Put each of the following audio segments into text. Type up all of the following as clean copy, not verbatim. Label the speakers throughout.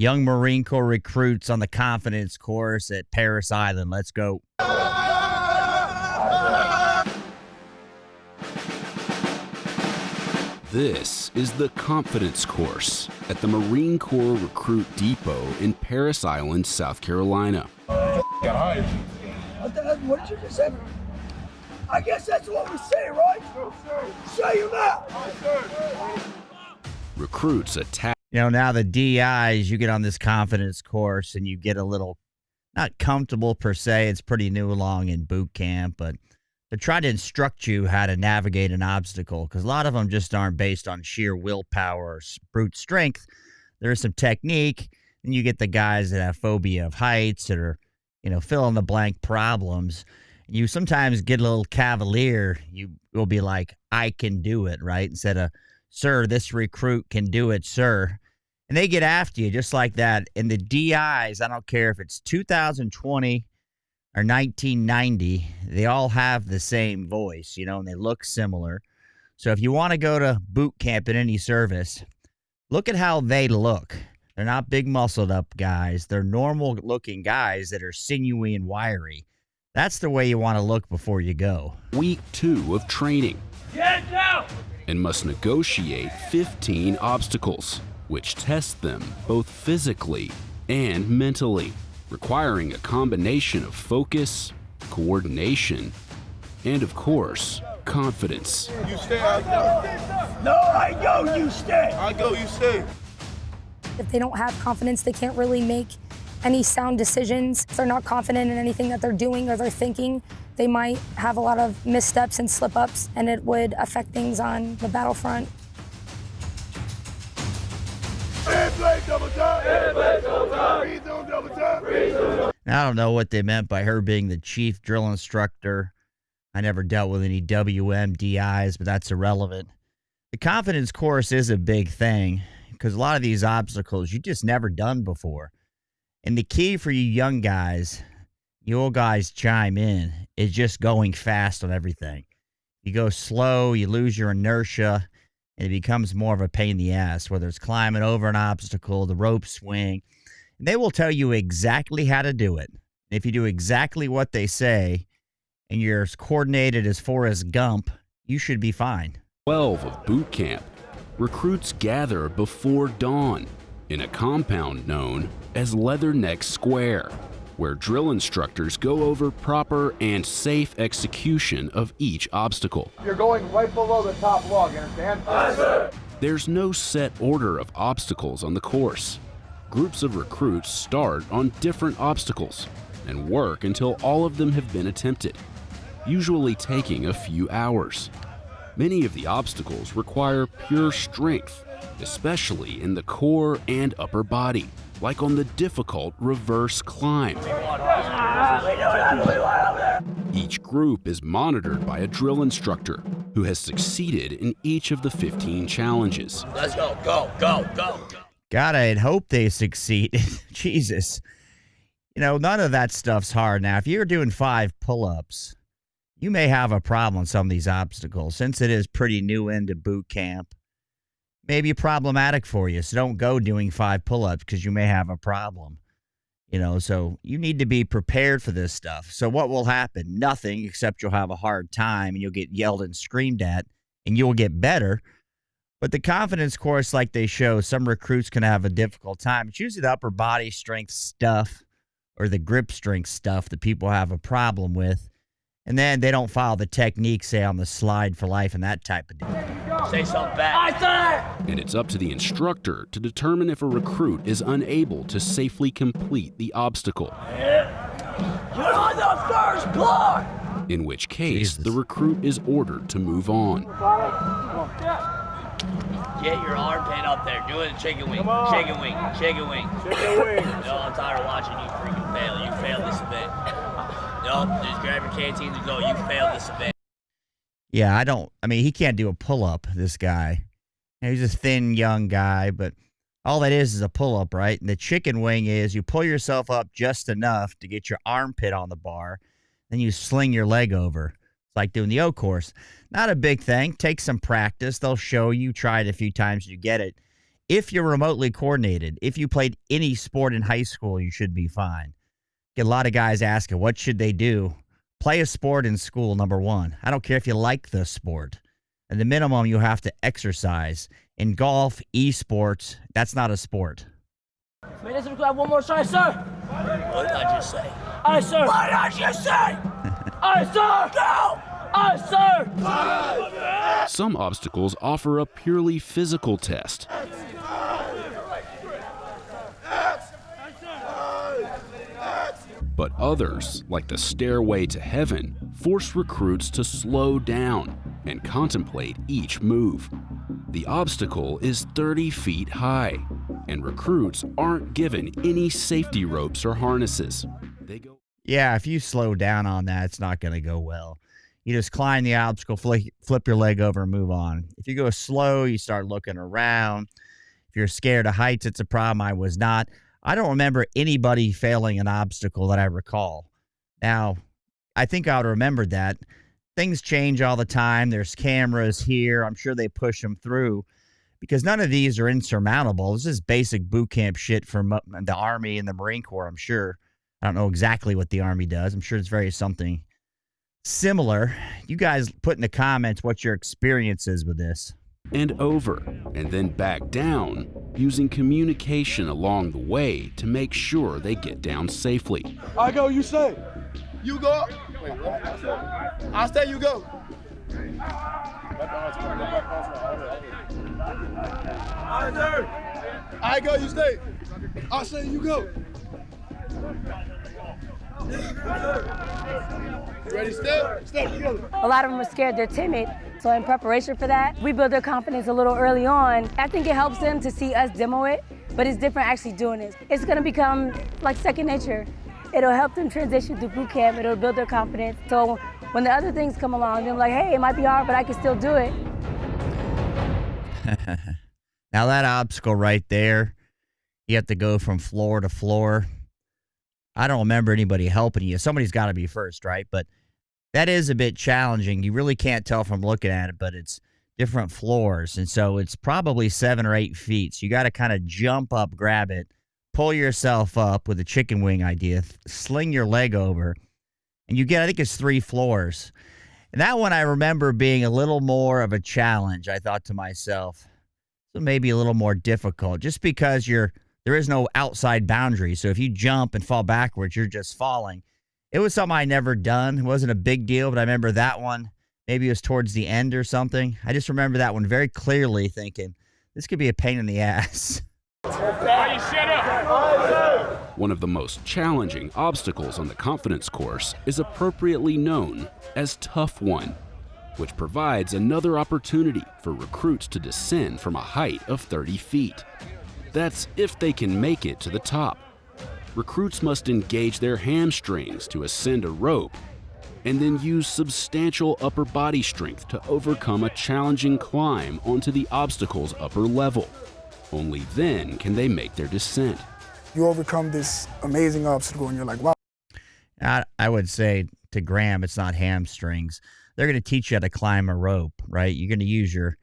Speaker 1: Young Marine Corps recruits on the confidence course at Paris Island. Let's go.
Speaker 2: This is the confidence course at the Marine Corps Recruit Depot in Paris Island, South Carolina.
Speaker 3: What the hell? What did you just say? I guess that's what we say, right? No, sir. Say you now.
Speaker 2: Recruits attack.
Speaker 1: Now the DIs, you get on this confidence course and you get a little, not comfortable per se. It's pretty new along in boot camp, but they try to instruct you how to navigate an obstacle because a lot of them just aren't based on sheer willpower or brute strength. There is some technique, and you get the guys that have phobia of heights that are, fill in the blank problems. You sometimes get a little cavalier. You will be like, I can do it, right? Instead of, sir, this recruit can do it, sir. And they get after you just like that. And the DIs, I don't care if it's 2020 or 1990, they all have the same voice, and they look similar. So if you want to go to boot camp in any service, look at how they look. They're not big muscled up guys. They're normal looking guys that are sinewy and wiry. That's the way you want to look before you go.
Speaker 2: Week 2 of training.
Speaker 3: Get down!
Speaker 2: And must negotiate 15 obstacles, which test them both physically and mentally, requiring a combination of focus, coordination, and of course, confidence.
Speaker 3: You stay, I go. No, I go, you stay. I go, you stay.
Speaker 4: If they don't have confidence, they can't really make any sound decisions. If they're not confident in anything that they're doing or they're thinking, they might have a lot of missteps and slip-ups, and it would affect things on the battlefront.
Speaker 1: I don't know what they meant by her being the chief drill instructor. I never dealt with any WMDIs, but that's irrelevant. The confidence course is a big thing because a lot of these obstacles you just never done before. And the key for you young guys, you old guys chime in, is just going fast on everything. You go slow, you lose your inertia, and it becomes more of a pain in the ass, whether it's climbing over an obstacle, the rope swing. And they will tell you exactly how to do it. If you do exactly what they say and you're as coordinated as Forrest Gump, you should be fine.
Speaker 2: 12 of boot camp. Recruits gather before dawn in a compound known as Leatherneck Square, where drill instructors go over proper and safe execution of each obstacle.
Speaker 5: You're going right below the top log, you understand?
Speaker 3: Yes, sir.
Speaker 2: There's no set order of obstacles on the course. Groups of recruits start on different obstacles and work until all of them have been attempted, usually taking a few hours. Many of the obstacles require pure strength, especially in the core and upper body, like on the difficult reverse climb. Each group is monitored by a drill instructor who has succeeded in each of the 15 challenges.
Speaker 3: Let's go, go, go, go.
Speaker 1: God, I'd hope they succeed. Jesus. None of that stuff's hard. Now, if you're doing 5 pull-ups, you may have a problem on some of these obstacles. Since it is pretty new into boot camp, maybe problematic for you. So don't go doing 5 pull-ups because you may have a problem. So you need to be prepared for this stuff. So what will happen? Nothing, except you'll have a hard time and you'll get yelled and screamed at and you'll get better. But the confidence course, like they show, some recruits can have a difficult time. It's usually the upper body strength stuff or the grip strength stuff that people have a problem with. And then they don't follow the technique, say, on the slide for life and that type of deal.
Speaker 3: Say something back.
Speaker 2: And it's up to the instructor to determine if a recruit is unable to safely complete the obstacle.
Speaker 3: You're on the first block.
Speaker 2: In which case,
Speaker 1: Jesus.
Speaker 2: the recruit is ordered to move on.
Speaker 3: Get your armpit up there. Do it, chicken wing. Chicken wing. Chicken wing.
Speaker 5: Chicken wing.
Speaker 3: No, I'm tired of watching you freaking fail. You failed this event. Nope, just grab your canteen and go. You failed this event.
Speaker 1: Yeah, he can't do a pull-up, this guy. He's a thin, young guy, but all that is a pull-up, right? And the chicken wing is you pull yourself up just enough to get your armpit on the bar, then you sling your leg over. It's like doing the O course. Not a big thing. Take some practice. They'll show you. Try it a few times. You get it. If you're remotely coordinated, if you played any sport in high school, you should be fine. Get a lot of guys asking, what should they do? Play a sport in school, number one. I don't care if you like the sport. At the minimum, you have to exercise. In golf, esports, that's not a sport.
Speaker 6: Man, let's grab one more try, sir. What did I just say? Aye, sir. What did I just say? Aye, sir. Go. Aye, sir.
Speaker 2: Some obstacles offer a purely physical test. But others, like the Stairway to Heaven, force recruits to slow down and contemplate each move. The obstacle is 30 feet high, and recruits aren't given any safety ropes or harnesses.
Speaker 1: Yeah, if you slow down on that, it's not going to go well. You just climb the obstacle, flip your leg over, and move on. If you go slow, you start looking around. If you're scared of heights, it's a problem. I was not. I don't remember anybody failing an obstacle that I recall. Now, I think I would remember that. Things change all the time. There's cameras here. I'm sure they push them through because none of these are insurmountable. This is basic boot camp shit from the Army and the Marine Corps, I'm sure. I don't know exactly what the Army does. I'm sure it's very something similar. You guys put in the comments what your experience is with this.
Speaker 2: And over, and then back down, using communication along the way to make sure they get down safely.
Speaker 5: I go, you say. You go. I say you go. I go, you stay. I say you go. You ready? Step together.
Speaker 7: A lot of them are scared, they're timid. So in preparation for that, we build their confidence a little early on. I think it helps them to see us demo it, but it's different actually doing it. It's gonna become like second nature. It'll help them transition through boot camp, it'll build their confidence. So when the other things come along, they're like, hey, it might be hard, but I can still do it.
Speaker 1: Now that obstacle right there, you have to go from floor to floor. I don't remember anybody helping you. Somebody's got to be first, right? But that is a bit challenging. You really can't tell from looking at it, but it's different floors. And so it's probably 7 or 8 feet. So you got to kind of jump up, grab it, pull yourself up with a chicken wing idea, sling your leg over, and you get, I think it's 3 floors. And that one I remember being a little more of a challenge. I thought to myself, so maybe a little more difficult just because there is no outside boundary. So if you jump and fall backwards, you're just falling. It was something I never done. It wasn't a big deal, but I remember that one. Maybe it was towards the end or something. I just remember that one very clearly thinking, this could be a pain in the ass.
Speaker 2: One of the most challenging obstacles on the confidence course is appropriately known as ToughOne, which provides another opportunity for recruits to descend from a height of 30 feet. That's if they can make it to the top. Recruits must engage their hamstrings to ascend a rope and then use substantial upper body strength to overcome a challenging climb onto the obstacle's upper level. Only then can they make their descent.
Speaker 8: You overcome this amazing obstacle and you're like, wow.
Speaker 1: I would say to Graham, it's not hamstrings. They're going to teach you how to climb a rope, right? You're going to use your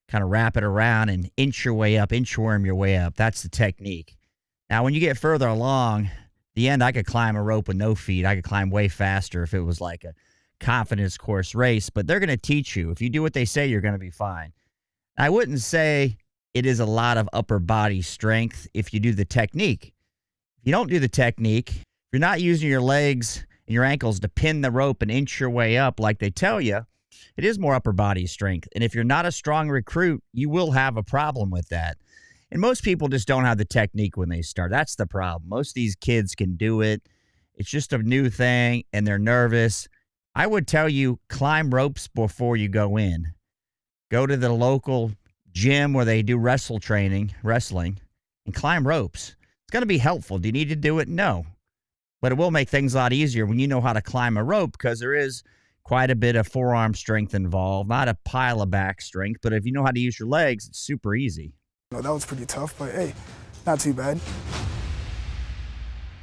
Speaker 1: kind of wrap it around and inch your way up, inchworm your way up. That's the technique. Now, when you get further along, the end, I could climb a rope with no feet. I could climb way faster if it was like a confidence course race, but they're going to teach you. If you do what they say, you're going to be fine. I wouldn't say it is a lot of upper body strength if you do the technique. If you don't do the technique, if you're not using your legs and your ankles to pin the rope and inch your way up like they tell you, it is more upper body strength. And if you're not a strong recruit, you will have a problem with that. And most people just don't have the technique when they start. That's the problem. Most of these kids can do it. It's just a new thing, and they're nervous. I would tell you, climb ropes before you go in. Go to the local gym where they do wrestling, and climb ropes. It's going to be helpful. Do you need to do it? No. But it will make things a lot easier when you know how to climb a rope because there is quite a bit of forearm strength involved. Not a pile of back strength, but if you know how to use your legs, it's super easy.
Speaker 8: That was pretty tough, but hey, not too bad.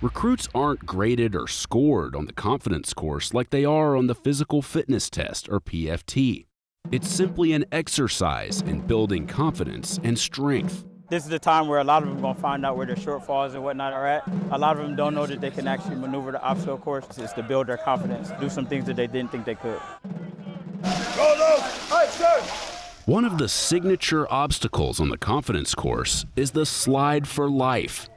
Speaker 2: Recruits aren't graded or scored on the confidence course like they are on the physical fitness test or PFT. It's simply an exercise in building confidence and strength.
Speaker 9: This is the time where a lot of them are going to find out where their shortfalls and whatnot are at. A lot of them don't know that they can actually maneuver the obstacle course. It's to build their confidence, do some things that they didn't think they could.
Speaker 3: Go, low. All right, sir.
Speaker 2: One of the signature obstacles on the confidence course is the slide for life.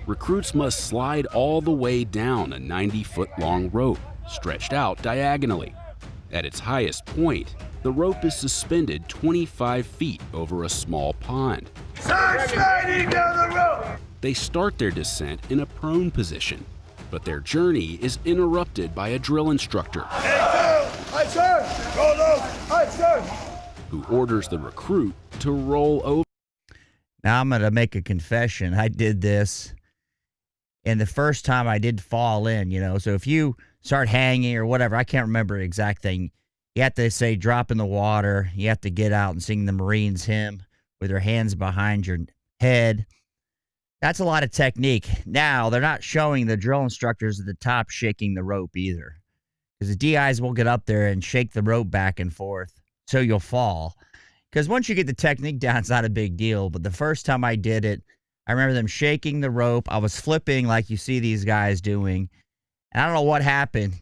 Speaker 2: Recruits must slide all the way down a 90-foot-long rope, stretched out diagonally. At its highest point, the rope is suspended 25 feet over a small pond.
Speaker 3: Sir, sliding down the rope.
Speaker 2: They start their descent in a prone position, but their journey is interrupted by a drill instructor.
Speaker 3: Hey, sir. Hi, sir. Go, low. Hi, sir.
Speaker 2: Who orders the recruit to roll over.
Speaker 1: Now I'm going to make a confession. I did this, and the first time I did fall in, so if you start hanging or whatever, I can't remember the exact thing. You have to say drop in the water. You have to get out and sing the Marines hymn with your hands behind your head. That's a lot of technique. Now, they're not showing the drill instructors at the top shaking the rope either, because the DIs will get up there and shake the rope back and forth so you'll fall. Because once you get the technique down, it's not a big deal. But the first time I did it, I remember them shaking the rope. I was flipping like you see these guys doing. And I don't know what happened.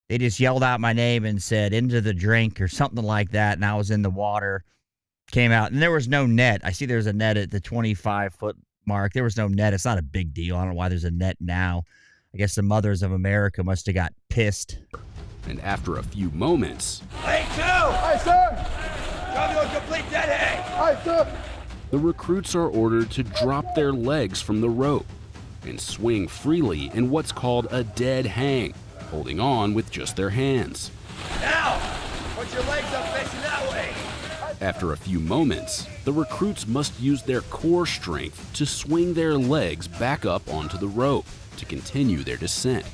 Speaker 1: They just yelled out my name and said, into the drink or something like that. And I was in the water, came out. And there was no net. I see there's a net at the 25-foot mark. There was no net. It's not a big deal. I don't know why there's a net now. I guess the mothers of America must have got pissed.
Speaker 2: And after a few moments,
Speaker 3: Hey, two. Hi, sir. Come to a complete dead hang. Hi, sir.
Speaker 2: the recruits are ordered to drop their legs from the rope and swing freely in what's called a dead hang, holding on with just their hands.
Speaker 3: Now, put your legs up facing that way.
Speaker 2: After a few moments, the recruits must use their core strength to swing their legs back up onto the rope to continue their descent.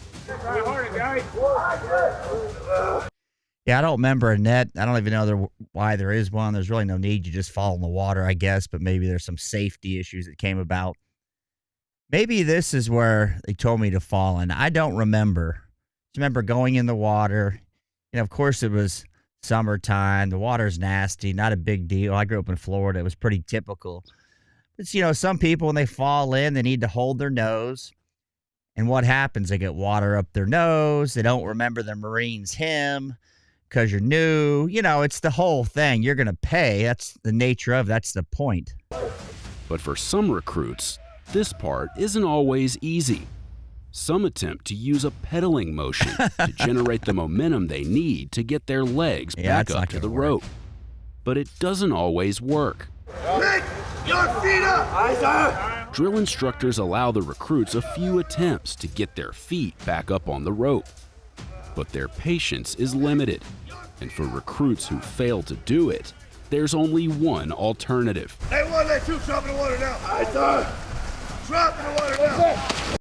Speaker 1: Yeah, I don't remember a net. I don't even know why there is one. There's really no need. You just fall in the water, I guess, but maybe there's some safety issues that came about. Maybe this is where they told me to fall in. I don't remember. Just remember going in the water. Of course, it was summertime. The water's nasty. Not a big deal. I grew up in Florida. It was pretty typical. But, some people, when they fall in, they need to hold their nose. And what happens? They get water up their nose. They don't remember the Marines hymn because you're new. It's the whole thing. You're going to pay. That's the nature of it. That's the point.
Speaker 2: But for some recruits, this part isn't always easy. Some attempt to use a pedaling motion to generate the momentum they need to get their legs back up to the rope. But it doesn't always work.
Speaker 3: Pick your feet up. Hi, sir.
Speaker 2: Drill instructors allow the recruits a few attempts to get their feet back up on the rope. But their patience is limited. And for recruits who fail to do it, there's only one alternative.
Speaker 3: Hey, one, let two drop in the water now. Hi, sir. Drop in the water now.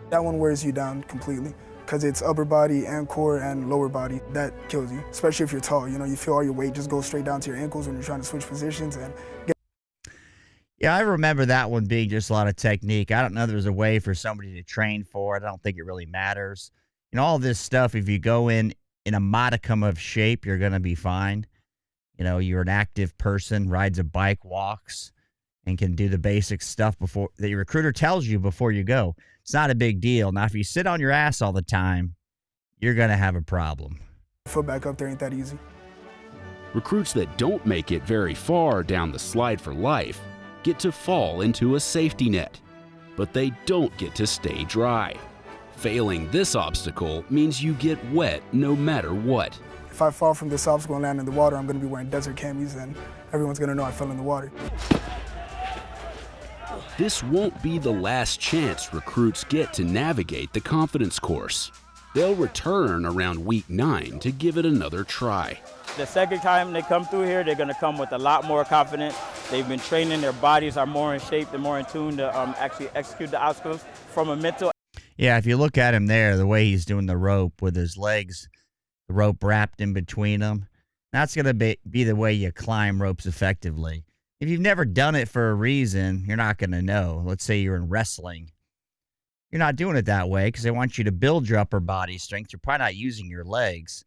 Speaker 8: That one wears you down completely because it's upper body and core and lower body. That kills you, especially if you're tall. You feel all your weight just go straight down to your ankles when you're trying to switch positions and get.
Speaker 1: Yeah, I remember that one being just a lot of technique. I don't know if there's a way for somebody to train for it. I don't think it really matters. All this stuff, if you go in a modicum of shape, you're going to be fine. You're an active person, rides a bike, walks, and can do the basic stuff before that your recruiter tells you before you go. It's not a big deal. Now, if you sit on your ass all the time, you're going to have a problem.
Speaker 8: Foot back up there ain't that easy.
Speaker 2: Recruits that don't make it very far down the slide for life get to fall into a safety net, but they don't get to stay dry. Failing this obstacle means you get wet no matter what.
Speaker 8: If I fall from this obstacle and land in the water, I'm going to be wearing desert camis and everyone's going to know I fell in the water.
Speaker 2: This won't be the last chance recruits get to navigate the confidence course. They'll return around week 9 to give it another try.
Speaker 9: The second time they come through here, they're going to come with a lot more confidence. They've been training, their bodies are more in shape, they're more in tune to actually execute the obstacles from a mental.
Speaker 1: Yeah, if you look at him there, the way he's doing the rope with his legs, the rope wrapped in between them, that's going to be the way you climb ropes effectively. If you've never done it for a reason, you're not going to know. Let's say you're in wrestling. You're not doing it that way because they want you to build your upper body strength. You're probably not using your legs.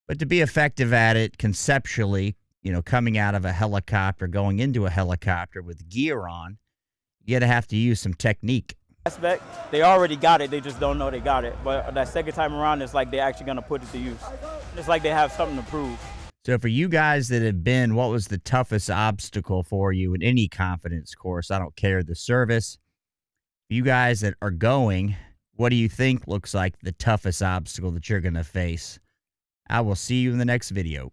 Speaker 1: But to be effective at it conceptually, coming out of a helicopter, going into a helicopter with gear on, you're going to have to use some technique.
Speaker 9: Aspect, they already got it, they just don't know they got it. But that second time around, it's like they're actually going to put it to use. It's like they have something to prove.
Speaker 1: So for you guys that have been, what was the toughest obstacle for you in any confidence course? I don't care the service. You guys that are going, what do you think looks like the toughest obstacle that you're going to face? I will see you in the next video.